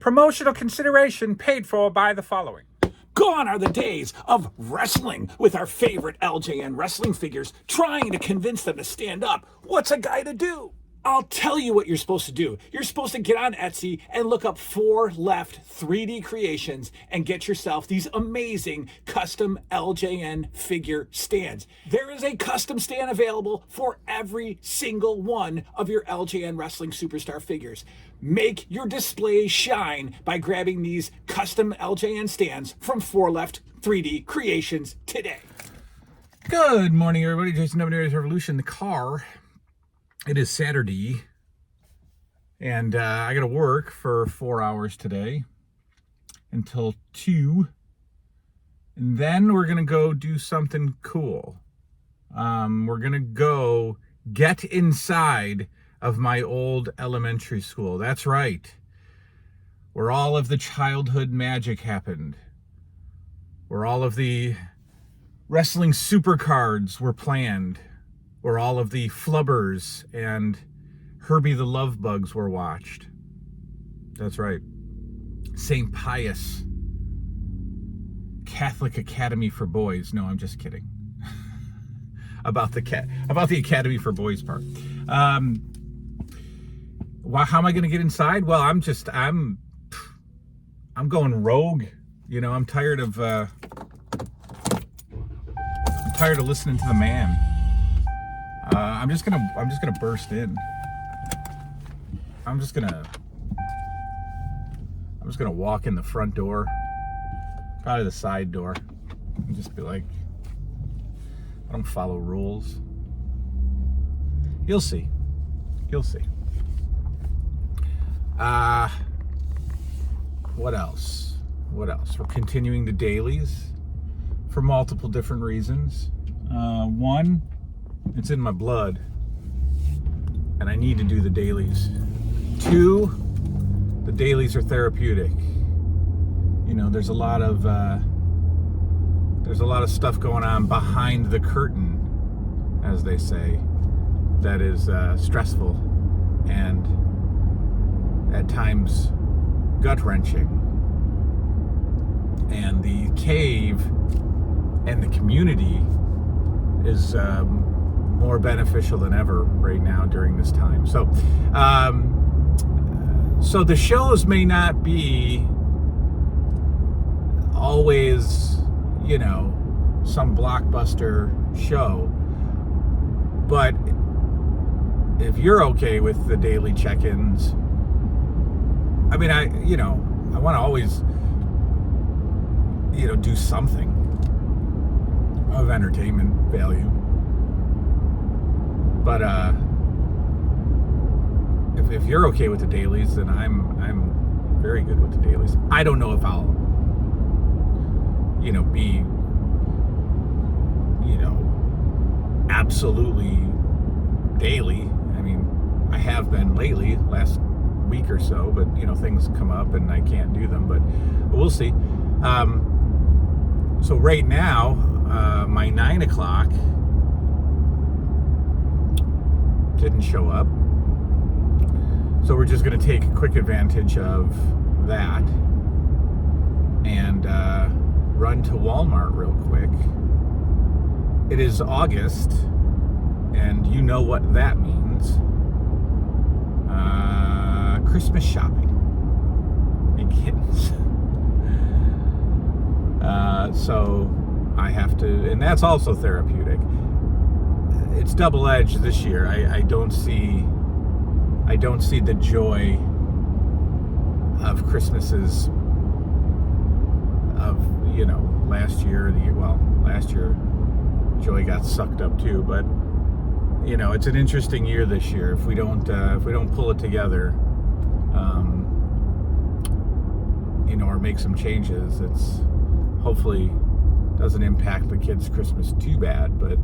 Promotional consideration paid for by the following. Gone are the days of wrestling with our favorite LJN wrestling figures, trying to convince them to stand up. What's a guy to do? I'll tell you what you're supposed to do. You're supposed to get on Etsy and look up 4 Left 3D Creations and get yourself these amazing custom LJN figure stands. There is a custom stand available for every single one of your LJN wrestling superstar figures. Make your display shine by grabbing these custom LJN stands from 4 Left 3D Creations today. Good morning, everybody. Jason W. Revolution, the car. It is Saturday, and I got to work for 4 hours today until 2, and then we're going to go do something cool. We're going to go get inside of my old elementary school. That's right, where all of the childhood magic happened, where all of the wrestling supercards were planned, where all of the flubbers and Herbie the Love Bugs were watched. That's right. St. Pius Catholic Academy for Boys. No, I'm just kidding. about the Academy for Boys part. How am I going to get inside? Well, I'm going rogue. You know, I'm tired of listening to the man. I'm just gonna burst in. I'm just gonna walk in the front door, probably the side door, and just be like, I don't follow rules. You'll see. What else? We're continuing the dailies for multiple different reasons. One, it's in my blood, and I need to do the dailies. 2, the dailies are therapeutic. You know, there's a lot of stuff going on behind the curtain, as they say, that is stressful and at times gut-wrenching. And the cave and the community is more beneficial than ever right now during this time. So the shows may not be always, you know, some blockbuster show, but if you're okay with the daily check-ins, I mean, I want to always, do something of entertainment value. But if you're okay with the dailies, then I'm very good with the dailies. I don't know if I'll be absolutely daily. I mean, I have been lately, last week or so, but things come up and I can't do them, but we'll see. So right now, my 9 o'clock didn't show up, so we're just going to take quick advantage of that and run to Walmart real quick. It is August, and you know what that means. Christmas shopping begins. So I have to, and that's also therapeutic. It's double-edged this year. I don't see the joy of Christmases of last year. Last year joy got sucked up too. But it's an interesting year this year. If we don't pull it together, or make some changes, it's hopefully doesn't impact the kids' Christmas too bad, but it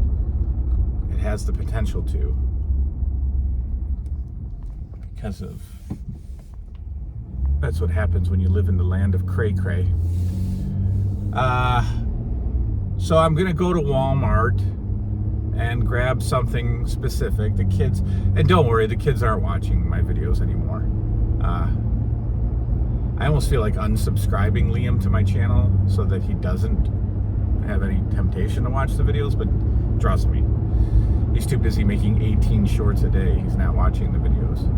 has the potential to, because of that's what happens when you live in the land of cray-cray. So I'm gonna go to Walmart and grab something specific. The kids, and don't worry, the kids aren't watching my videos anymore. I almost feel like unsubscribing Liam to my channel so that he doesn't have any temptation to watch the videos, but trust me, he's too busy making 18 shorts a day. He's not watching the videos.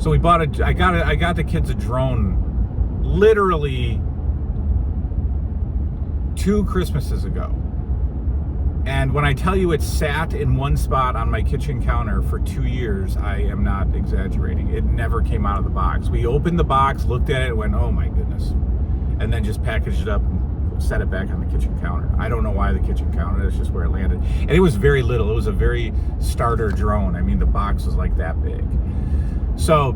So we bought I got the kids a drone literally 2 Christmases ago. And when I tell you it sat in one spot on my kitchen counter for 2 years, I am not exaggerating. It never came out of the box. We opened the box, looked at it, and went, oh my goodness. And then just packaged it up and set it back on the kitchen counter. I don't know why the kitchen counter, that's just where it landed. And it was very little. It was a very starter drone. I mean, the box was like that big. So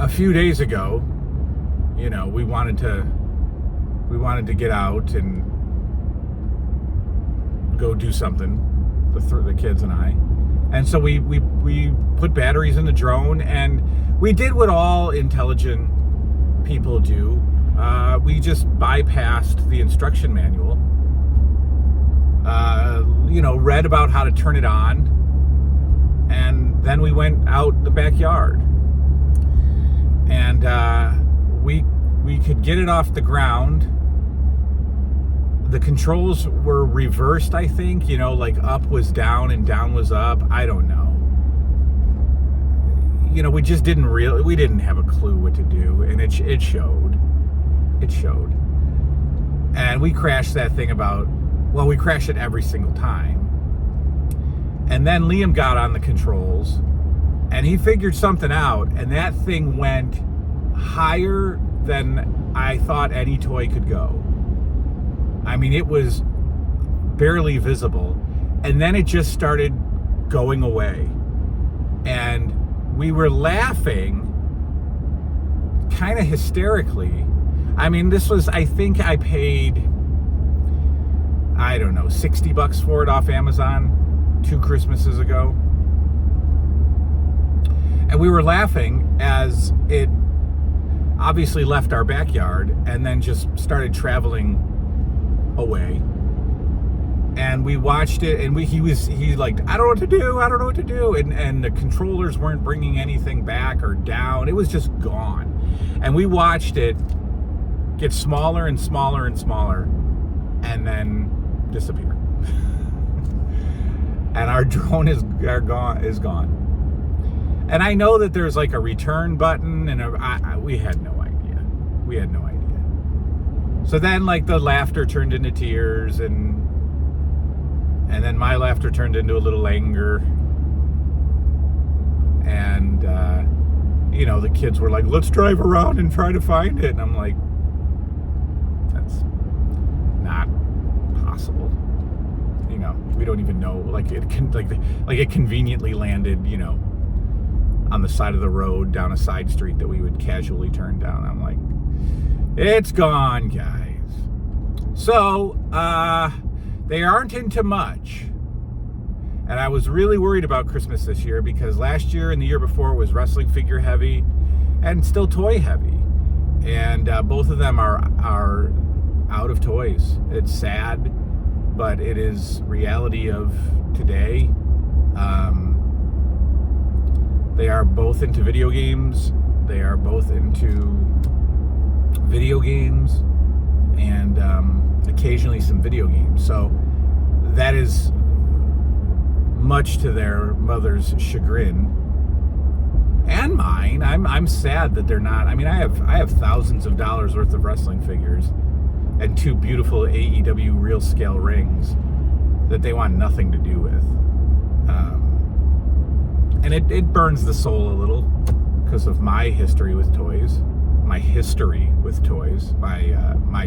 a few days ago, you know, we wanted to get out and go do something, the kids and I. And so we put batteries in the drone, and we did what all intelligent people do. We just bypassed the instruction manual, you know, read about how to turn it on, and then we went out the backyard. And we could get it off the ground. The controls were reversed, I think, you know, like up was down and down was up. I don't know. You know, we just we didn't have a clue what to do, and it showed. It showed. And we crashed that thing we crashed it every single time. And then Liam got on the controls, and he figured something out, and that thing went higher than I thought any toy could go. I mean, it was barely visible, and then it just started going away. And we were laughing kind of hysterically. I mean, this was, I think I paid, I don't know, $60 for it off Amazon 2 Christmases ago. And we were laughing as it obviously left our backyard and then just started traveling away. And we watched it, and he like, I don't know what to do. And the controllers weren't bringing anything back or down. It was just gone. And we watched it get smaller and smaller and smaller, and then disappear. And our drone is gone. And I know that there's like a return button, and we had no idea. So then, like, the laughter turned into tears, and then my laughter turned into a little anger. And, you know, the kids were like, let's drive around and try to find it. And I'm like, that's not possible. You know, we don't even know. Like, it conveniently landed, you know, on the side of the road down a side street that we would casually turn down. I'm like, it's gone, guys. So, they aren't into much. And I was really worried about Christmas this year, because last year and the year before it was wrestling figure heavy and still toy heavy. And both of them are out of toys. It's sad, but it is reality of today. They are both into video games. They are both into video games and occasionally some video games. So that is much to their mother's chagrin and mine. I'm sad that they're not. I mean, I have thousands of dollars worth of wrestling figures and 2 beautiful AEW real scale rings that they want nothing to do with. And it burns the soul a little because of my history with toys, my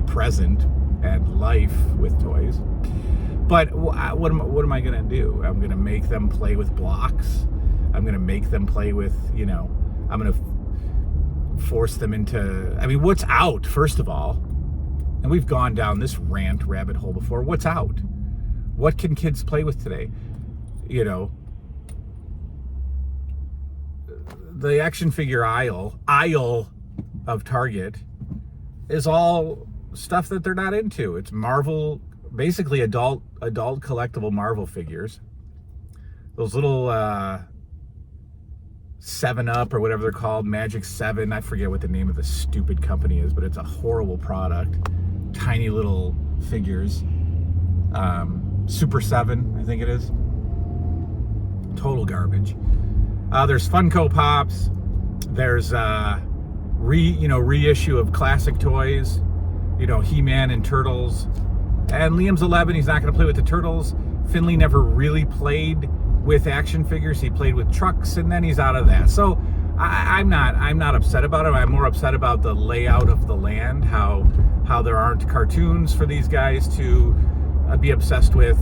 present and life with toys. But what am I going to do? I'm going to make them play with blocks. I'm going to make them play with, you know, I'm going to force them into, I mean, what's out, first of all? And we've gone down this rabbit hole before. What's out? What can kids play with today? You know, the action figure aisle of Target is all stuff that they're not into. It's Marvel, basically adult collectible Marvel figures. Those little 7 Up or whatever they're called, Magic 7. I forget what the name of the stupid company is, but it's a horrible product. Tiny little figures. Super 7, I think it is. Total garbage. There's Funko Pops. There's reissue of classic toys. He-Man and Turtles. And Liam's 11. He's not going to play with the Turtles. Finley never really played with action figures. He played with trucks, and then he's out of that. So I'm not upset about it. I'm more upset about the layout of the land. How there aren't cartoons for these guys to be obsessed with.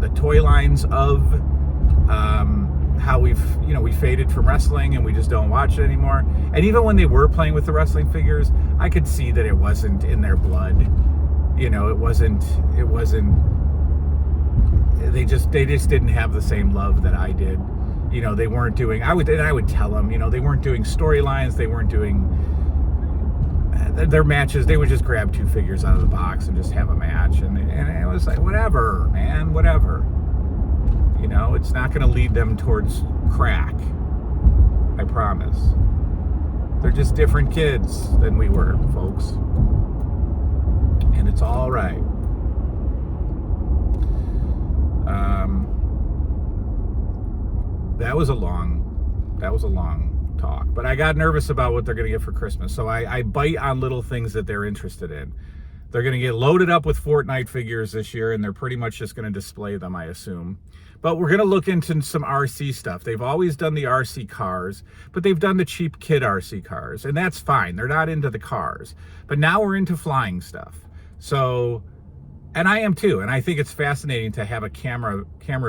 The toy lines of how we faded from wrestling and we just don't watch it anymore. And even when they were playing with the wrestling figures, I could see that it wasn't in their blood. It wasn't. They just didn't have the same love that I did. They weren't doing. I would tell them. They weren't doing storylines. They weren't doing their matches. They would just grab 2 figures out of the box and just have a match. And it was like, whatever, man, whatever. It's not going to lead them towards crack. I promise. They're just different kids than we were, folks. And it's all right. That was a long talk, but I got nervous about what they're going to get for Christmas. So I bite on little things that they're interested in. They're going to get loaded up with Fortnite figures this year, and they're pretty much just going to display them, I assume. But we're going to look into some RC stuff. They've always done the RC cars, but they've done the cheap kid RC cars, and that's fine. They're not into the cars. But now we're into flying stuff. So, and I am too, and I think it's fascinating to have a camera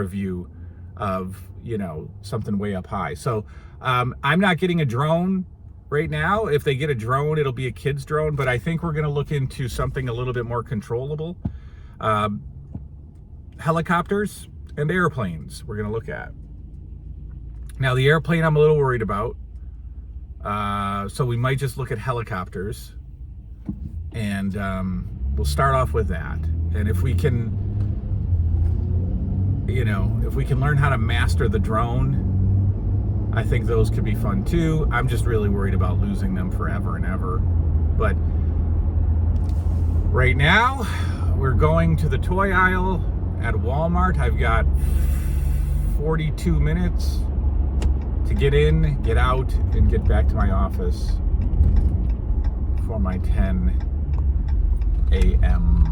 view of, something way up high. So I'm not getting a drone right now. If they get a drone, it'll be a kid's drone, but I think we're going to look into something a little bit more controllable. Helicopters and airplanes we're going to look at. Now, the airplane I'm a little worried about. So we might just look at helicopters, and we'll start off with that. And if we can, learn how to master the drone, I think those could be fun too. I'm just really worried about losing them forever and ever. But right now, we're going to the toy aisle at Walmart. I've got 42 minutes to get in, get out, and get back to my office for my 10 a.m.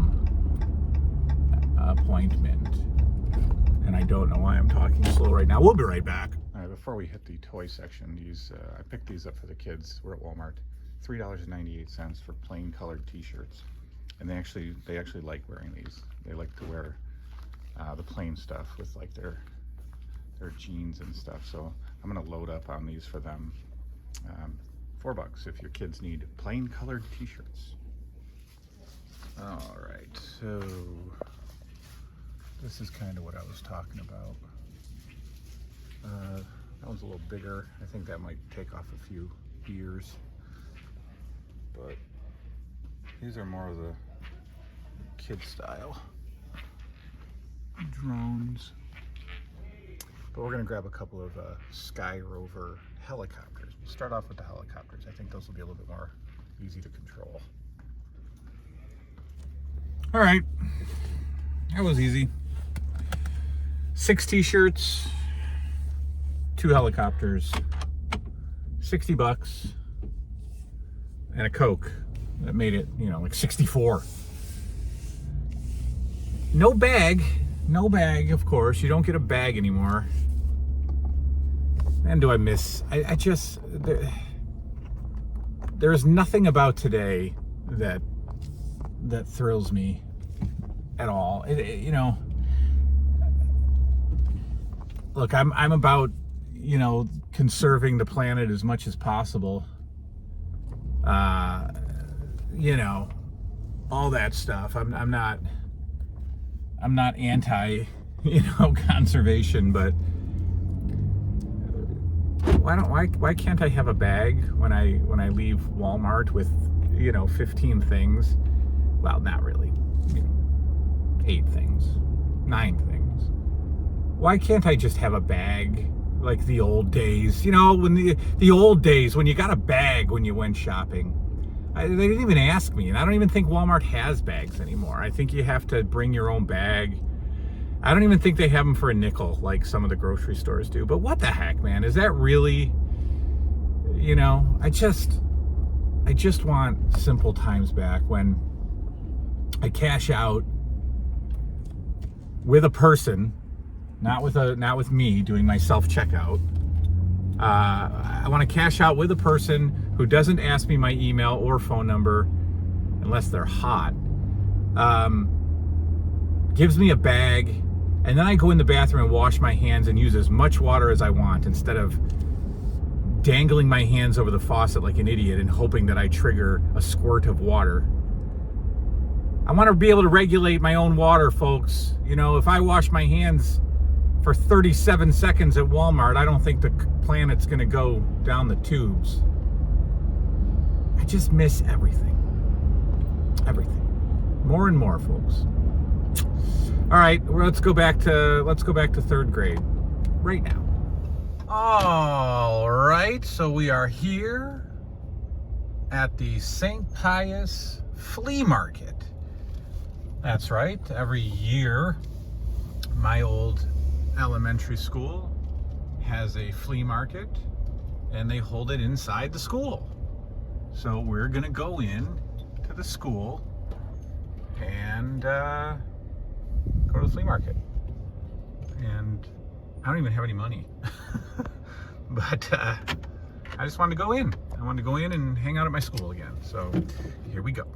appointment. And I don't know why I'm talking slow right now. We'll be right back. All right, before we hit the toy section, I picked these up for the kids. We're at Walmart. $3.98 for plain colored t-shirts. And they actually like wearing these. They like to wear the plain stuff with like their jeans and stuff. So I'm gonna load up on these for them. $4 if your kids need plain colored t-shirts. All right, so this is kind of what I was talking about. That one's a little bigger. I think that might take off a few ears. But these are more of the kid style drones. But we're gonna grab a couple of Sky Rover helicopters. We'll start off with the helicopters. I think those will be a little bit more easy to control. All right, that was easy. 6 t-shirts, 2 helicopters, $60, and a Coke. That made it, like 64. No bag, of course. You don't get a bag anymore. And do I miss? I just, there's nothing about today that thrills me at all. Look, I'm about, conserving the planet as much as possible. All that stuff. I'm not anti, conservation, but why can't I have a bag when I leave Walmart with, 15 things? Well, not really. 8 things, 9 things. Why can't I just have a bag like the old days. You know, when the old days when you got a bag when you went shopping. They didn't even ask me, and I don't even think Walmart has bags anymore. I think you have to bring your own bag. I don't even think they have them for a nickel like some of the grocery stores do. But what the heck, man? Is that really, you know, I just want simple times back when I cash out with a person, not with me doing my self-checkout. I want to cash out with a person who doesn't ask me my email or phone number unless they're hot. Gives me a bag, and then I go in the bathroom and wash my hands and use as much water as I want instead of dangling my hands over the faucet like an idiot and hoping that I trigger a squirt of water. I want to be able to regulate my own water, folks. You know, if I wash my hands for 37 seconds at Walmart, I don't think the planet's going to go down the tubes. I just miss everything. Everything. More and more, folks. All right, let's go back to third grade right now. All right, so we are here at the St. Pius Flea Market. That's right. Every year, my old elementary school has a flea market, and they hold it inside the school. So we're gonna go in to the school and go to the flea market. And I don't even have any money, but I just wanted to go in. I wanted to go in and hang out at my school again. So here we go.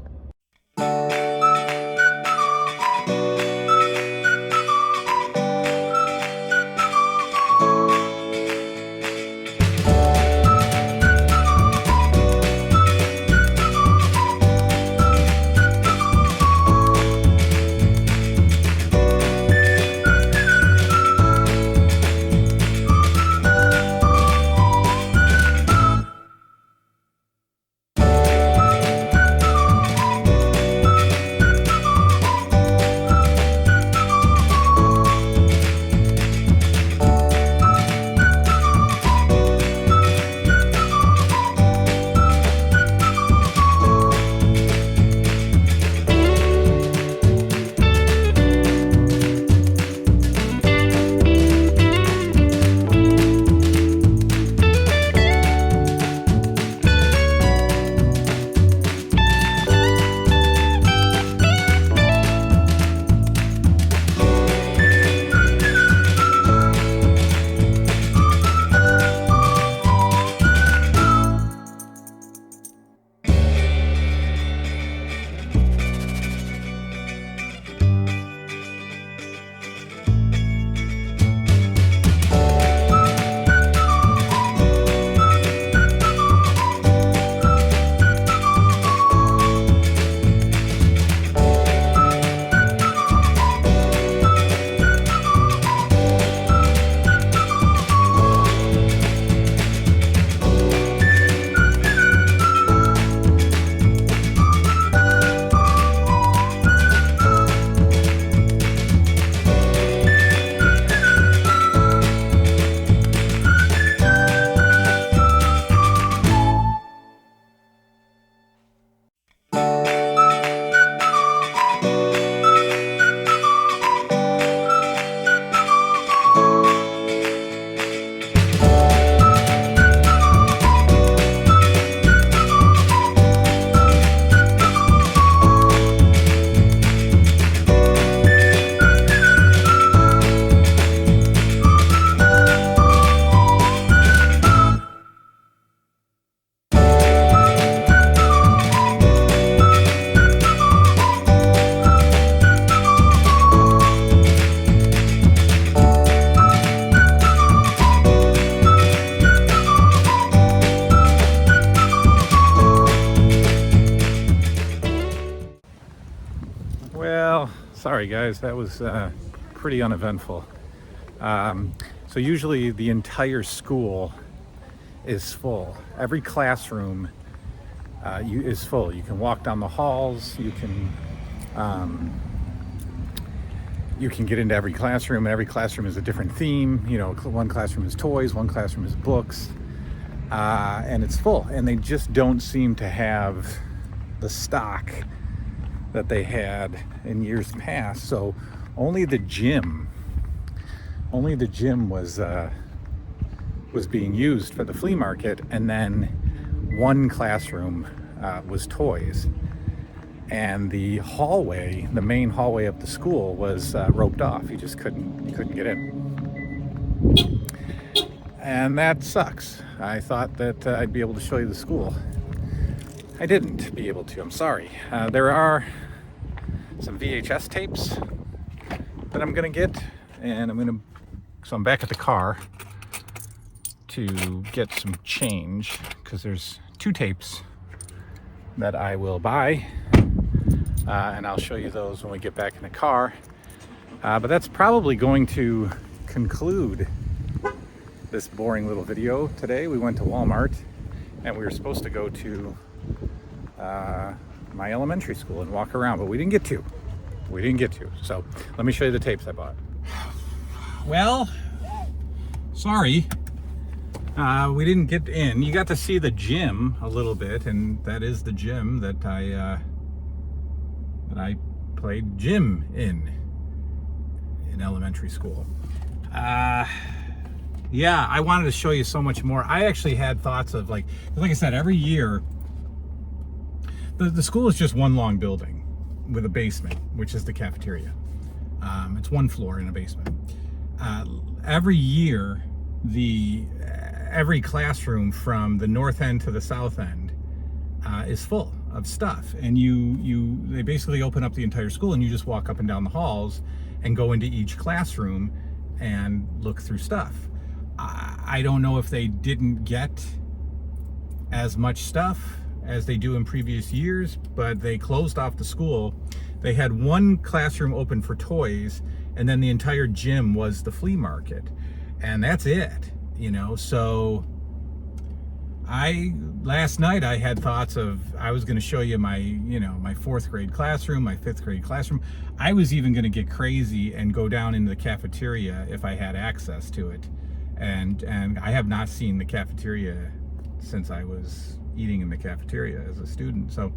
Well, sorry guys, that was pretty uneventful. So usually the entire school is full. Every classroom is full. You can walk down the halls, you can you can get into every classroom, and every classroom is a different theme. You know, one classroom is toys, one classroom is books, and it's full. And they just don't seem to have the stock that they had in years past. So only the gym was being used for the flea market, and then one classroom was toys. And the hallway, the main hallway of the school, was roped off. You couldn't get in, and that sucks. I thought that I'd be able to show you the school. I didn't be able to. I'm sorry. There are some VHS tapes that I'm gonna get, and so I'm back at the car to get some change, because there's 2 tapes that I will buy. And I'll show you those when we get back in the car. But that's probably going to conclude this boring little video today. We went to Walmart, and we were supposed to go to my elementary school and walk around, but we didn't get to. So let me show you the tapes I bought. Well, sorry. We didn't get in. You got to see the gym a little bit, and that is the gym that I played gym in elementary school. Yeah, I wanted to show you so much more. I actually had thoughts of, like I said, every year, the school is just one long building with a basement, which is the cafeteria. It's 1 floor in a basement. Every year, every classroom from the north end to the south end is full of stuff, and they basically open up the entire school, and you just walk up and down the halls and go into each classroom and look through stuff. I don't know if they didn't get as much stuff as they do in previous years, but they closed off the school. They had 1 classroom open for toys, and then the entire gym was the flea market, and that's it, you know. So last night I had thoughts of, I was going to show you my 4th grade classroom, my 5th grade classroom. I was even going to get crazy and go down into the cafeteria if I had access to it. And I have not seen the cafeteria since I was eating in the cafeteria as a student. So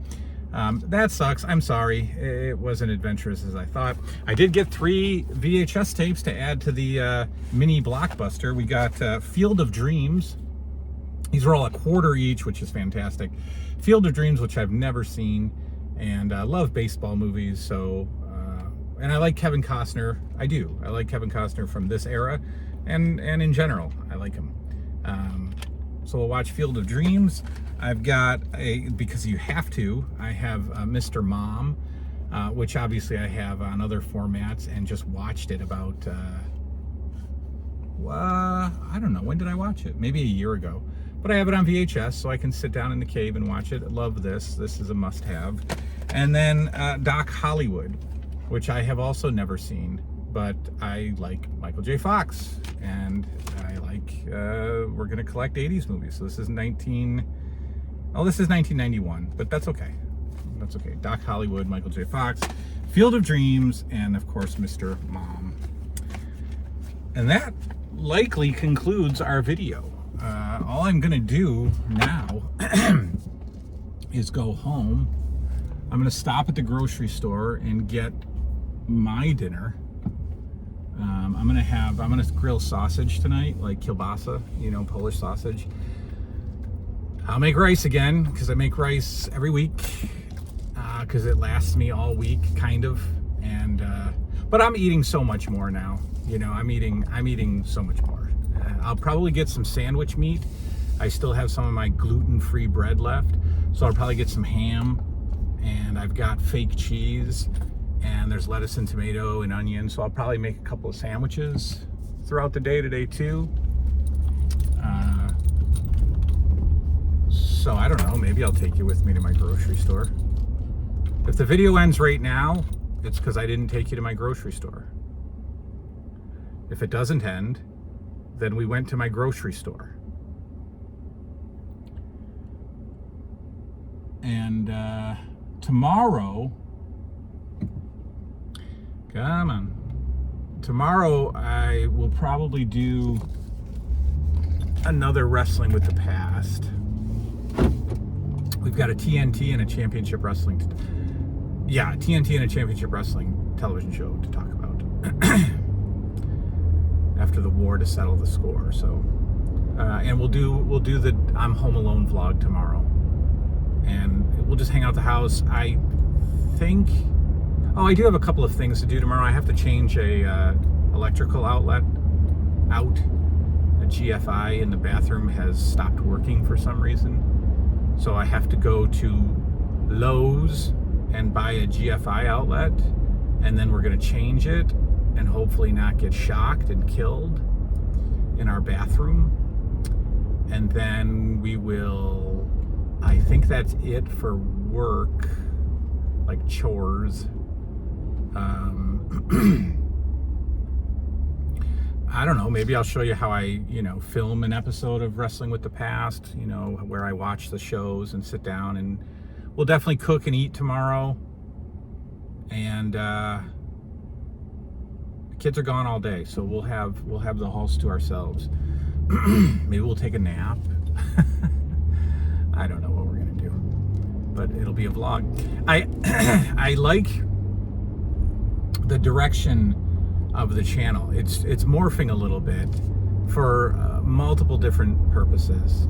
that sucks. I'm sorry. It wasn't adventurous as I thought. I did get 3 VHS tapes to add to the mini blockbuster. We got Field of Dreams. These are all $1 each, which is fantastic. Field of Dreams, which I've never seen, and I love baseball movies. So, and I like Kevin Costner. I do. I like Kevin Costner from this era, and in general, I like him. So we'll watch Field of Dreams. I've got because you have to, I have Mr. Mom, which obviously I have on other formats, and just watched it about, I don't know, when did I watch it? Maybe a year ago. But I have it on VHS, so I can sit down in the cave and watch it. I love this. This is a must-have. And then Doc Hollywood, which I have also never seen, but I like Michael J. Fox, and I like, we're going to collect 80s movies. So this is 1991, but that's okay. That's okay. Doc Hollywood, Michael J. Fox, Field of Dreams, and of course, Mr. Mom. And that likely concludes our video. All I'm gonna do now is go home. I'm gonna stop at the grocery store and get my dinner. I'm gonna grill sausage tonight, like kielbasa, Polish sausage. I'll make rice again, because I make rice every week, because it lasts me all week, kind of. And but I'm eating so much more now. I'm eating so much more. I'll probably get some sandwich meat. I still have some of my gluten-free bread left, so I'll probably get some ham, and I've got fake cheese, and there's lettuce and tomato and onion, so I'll probably make a couple of sandwiches throughout the day today too. So I don't know, maybe I'll take you with me to my grocery store. If the video ends right now, it's because I didn't take you to my grocery store. If it doesn't end, then we went to my grocery store. And tomorrow, come on. tomorrow I will probably do another Wrestling with the Past. We've got a TNT and a Championship Wrestling. TNT and a Championship Wrestling television show to talk about after the war to settle the score. So, and we'll do the I'm Home Alone vlog tomorrow, and we'll just hang out at the house. I think. Oh, I do have a couple of things to do tomorrow. I have to change a electrical outlet out. A GFI in the bathroom has stopped working for some reason. So I have to go to Lowe's and buy a GFI outlet, and then we're going to change it and hopefully not get shocked and killed in our bathroom. And then we will, I think that's it for work, like chores. I don't know, maybe I'll show you how I, film an episode of Wrestling with the Past, where I watch the shows and sit down, and we'll definitely cook and eat tomorrow. And the kids are gone all day, so we'll have the house to ourselves. Maybe we'll take a nap. I don't know what we're gonna do, but it'll be a vlog. I like the direction of the channel. It's morphing a little bit for multiple different purposes.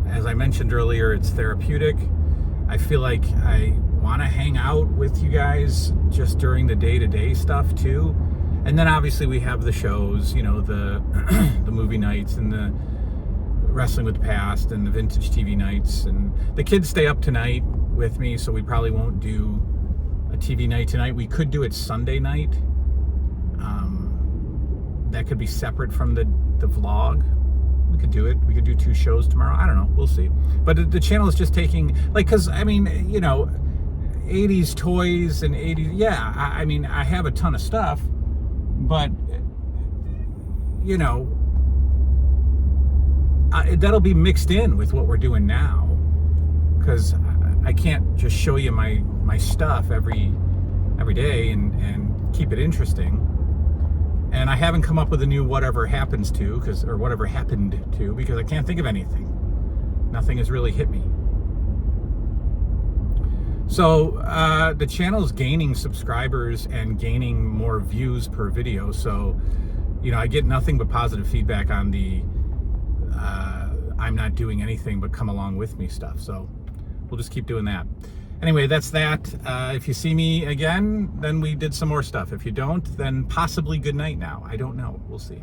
As I mentioned earlier, it's therapeutic. I feel like I want to hang out with you guys just during the day-to-day stuff too. And then obviously we have the shows, the the movie nights and the Wrestling with the Past and the vintage TV nights. And the kids stay up tonight with me, so we probably won't do a TV night tonight. We could do it Sunday night. That could be separate from the vlog. We could do it. We could do 2 shows tomorrow. I don't know. We'll see. But the channel is just taking, because, 80s toys and 80s, yeah, I have a ton of stuff, but, that'll be mixed in with what we're doing now, because I can't just show you my stuff every day and keep it interesting. And I haven't come up with a new whatever happens to, or whatever happened to, because I can't think of anything. Nothing has really hit me. So the channel's gaining subscribers and gaining more views per video. So, I get nothing but positive feedback on the I'm not doing anything but come along with me stuff. So we'll just keep doing that. Anyway, that's that. If you see me again, then we did some more stuff. If you don't, then possibly good night now. I don't know. We'll see.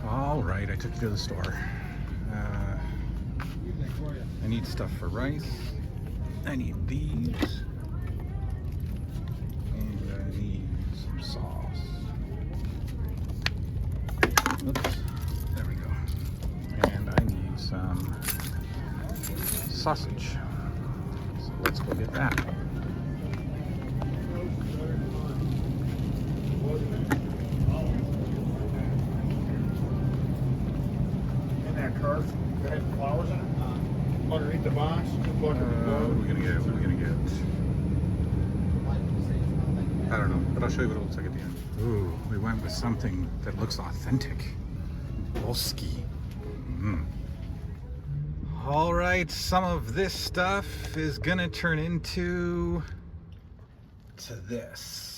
All right, I took you to the store. I need stuff for rice. I need these. And I need some sauce. Oops. There we go. And I need some sausage. So let's go get that. In that cart, they had flowers in it. Underneath the box, We're gonna get. I don't know, but I'll show you what it looks like at the end. Ooh, we went with something that looks authentic. Bolski. All right, some of this stuff is gonna turn into this.